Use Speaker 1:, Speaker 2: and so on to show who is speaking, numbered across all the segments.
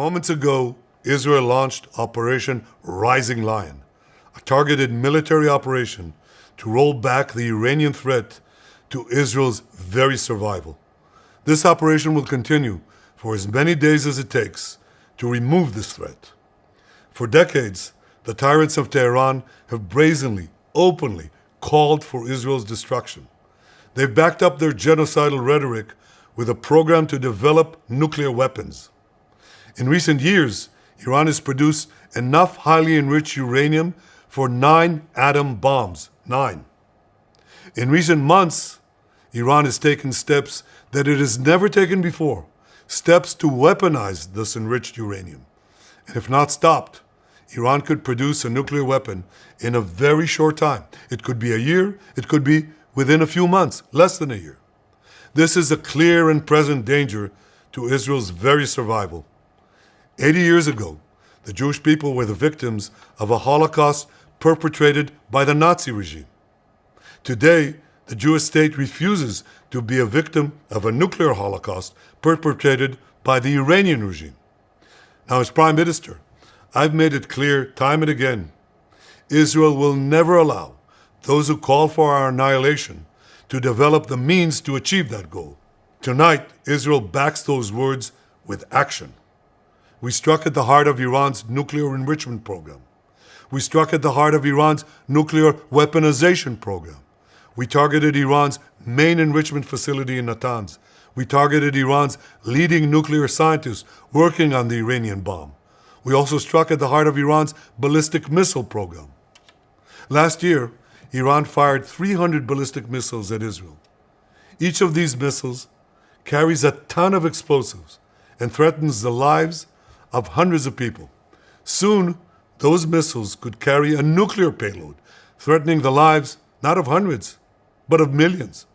Speaker 1: Moments ago, Israel launched Operation Rising Lion, a targeted military operation to roll back the Iranian threat to Israel's very survival. This operation will continue for as many days as it takes to remove this threat. For decades, the tyrants of Tehran have brazenly, openly called for Israel's destruction. They've backed up their genocidal rhetoric with a program to develop nuclear weapons. In recent years, Iran has produced enough highly enriched uranium for 9 atom bombs. 9. In recent months, Iran has taken steps that it has never taken before, steps to weaponize this enriched uranium. And if not stopped, Iran could produce a nuclear weapon in a very short time. It could be a year, it could be within a few months, less than a year. This is a clear and present danger to Israel's very survival. 80 years ago, the Jewish people were the victims of a Holocaust perpetrated by the Nazi regime. Today, the Jewish state refuses to be a victim of a nuclear Holocaust perpetrated by the Iranian regime. Now, as Prime Minister, I've made it clear time and again, Israel will never allow those who call for our annihilation to develop the means to achieve that goal. Tonight, Israel backs those words with action. We struck at the heart of Iran's nuclear enrichment program. We struck at the heart of Iran's nuclear weaponization program. We targeted Iran's main enrichment facility in Natanz. We targeted Iran's leading nuclear scientists working on the Iranian bomb. We also struck at the heart of Iran's ballistic missile program. Last year, Iran fired 300 ballistic missiles at Israel. Each of these missiles carries a ton of explosives and threatens the lives of hundreds of people. Soon, those missiles could carry a nuclear payload, threatening the lives not of hundreds, but of millions.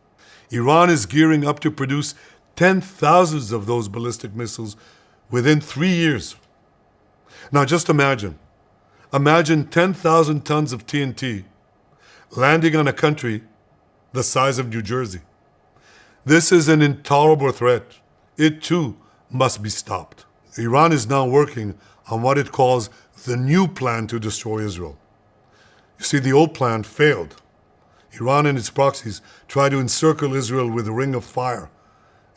Speaker 1: Iran is gearing up to produce 10,000 of those ballistic missiles within 3 years. Now just imagine 10,000 tons of TNT landing on a country the size of New Jersey. This is an intolerable threat. It too must be stopped. Iran is now working on what it calls the new plan to destroy Israel. You see, the old plan failed. Iran and its proxies tried to encircle Israel with a ring of fire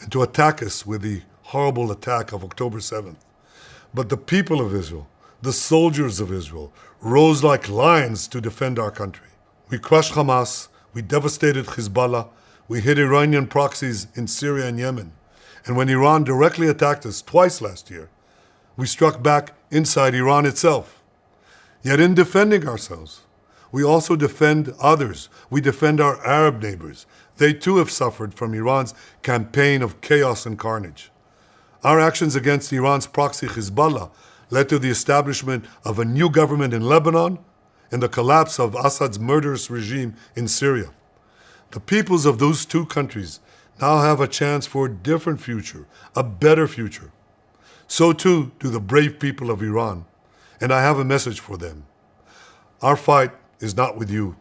Speaker 1: and to attack us with the horrible attack of October 7th. But the people of Israel, the soldiers of Israel, rose like lions to defend our country. We crushed Hamas, we devastated Hezbollah, we hit Iranian proxies in Syria and Yemen. And when Iran directly attacked us twice last year, we struck back inside Iran itself. Yet in defending ourselves, we also defend others. We defend our Arab neighbors. They too have suffered from Iran's campaign of chaos and carnage. Our actions against Iran's proxy Hezbollah led to the establishment of a new government in Lebanon and the collapse of Assad's murderous regime in Syria. The peoples of those two countries now have a chance for a different future, a better future. So too do the brave people of Iran, and I have a message for them. Our fight is not with you.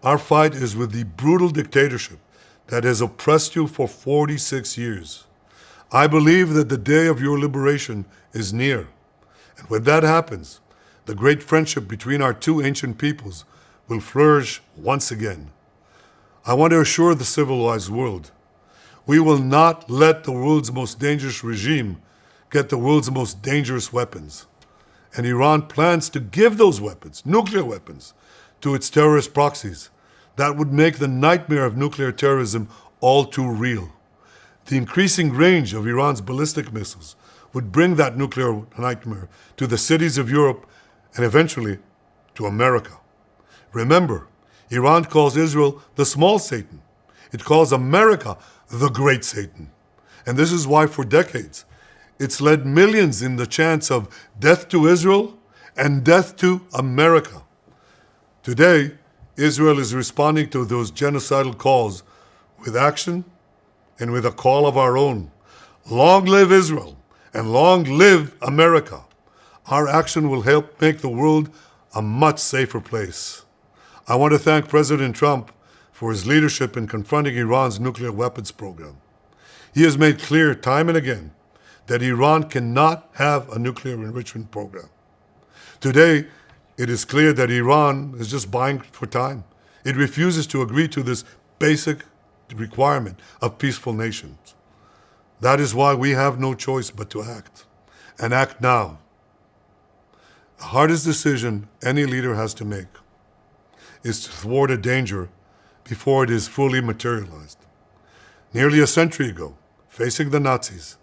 Speaker 1: Our fight is with the brutal dictatorship that has oppressed you for 46 years. I believe that the day of your liberation is near. And when that happens, the great friendship between our two ancient peoples will flourish once again. I want to assure the civilized world, we will not let the world's most dangerous regime get the world's most dangerous weapons. And Iran plans to give those weapons, nuclear weapons, to its terrorist proxies. That would make the nightmare of nuclear terrorism all too real. The increasing range of Iran's ballistic missiles would bring that nuclear nightmare to the cities of Europe and eventually to America. Remember, Iran calls Israel the small Satan. It calls America the great Satan. And this is why for decades, it's led millions in the chants of death to Israel and death to America. Today, Israel is responding to those genocidal calls with action and with a call of our own. Long live Israel and long live America. Our action will help make the world a much safer place. I want to thank President Trump for his leadership in confronting Iran's nuclear weapons program. He has made clear time and again that Iran cannot have a nuclear enrichment program. Today, it is clear that Iran is just buying for time. It refuses to agree to this basic requirement of peaceful nations. That is why we have no choice but to act, and act now. The hardest decision any leader has to make is to thwart a danger before it is fully materialized. Nearly a century ago, facing the Nazis,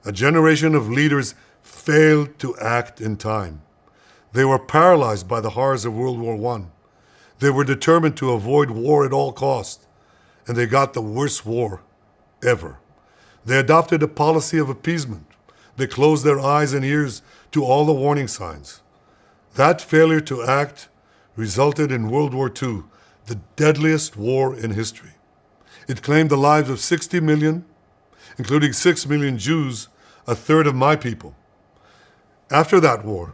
Speaker 1: a generation of leaders failed to act in time. They were paralyzed by the horrors of World War I. They were determined to avoid war at all costs, and they got the worst war ever. They adopted a policy of appeasement. They closed their eyes and ears to all the warning signs. That failure to act resulted in World War II, the deadliest war in history. It claimed the lives of 60 million, including 6 million Jews, a third of my people. After that war,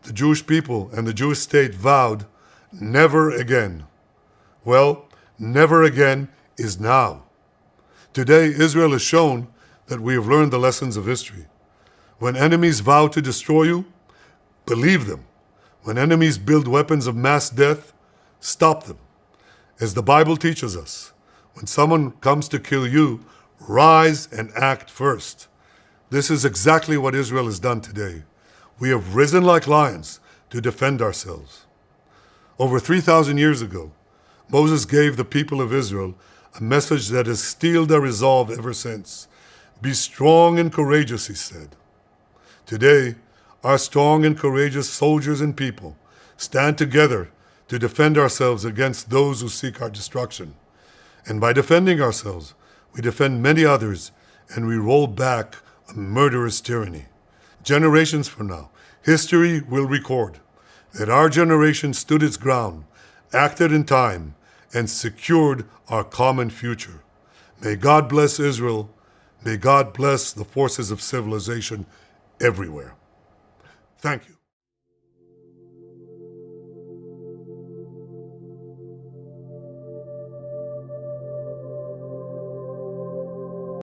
Speaker 1: the Jewish people and the Jewish state vowed, never again. Well, never again is now. Today, Israel has shown that we have learned the lessons of history. When enemies vow to destroy you, believe them. When enemies build weapons of mass death, stop them. As the Bible teaches us, when someone comes to kill you, rise and act first. This is exactly what Israel has done today. We have risen like lions to defend ourselves. Over 3,000 years ago, Moses gave the people of Israel a message that has steeled their resolve ever since. Be strong and courageous, he said. Today, our strong and courageous soldiers and people stand together to defend ourselves against those who seek our destruction. And by defending ourselves, we defend many others, and we roll back a murderous tyranny. Generations from now, history will record that our generation stood its ground, acted in time, and secured our common future. May God bless Israel. May God bless the forces of civilization everywhere. Thank you.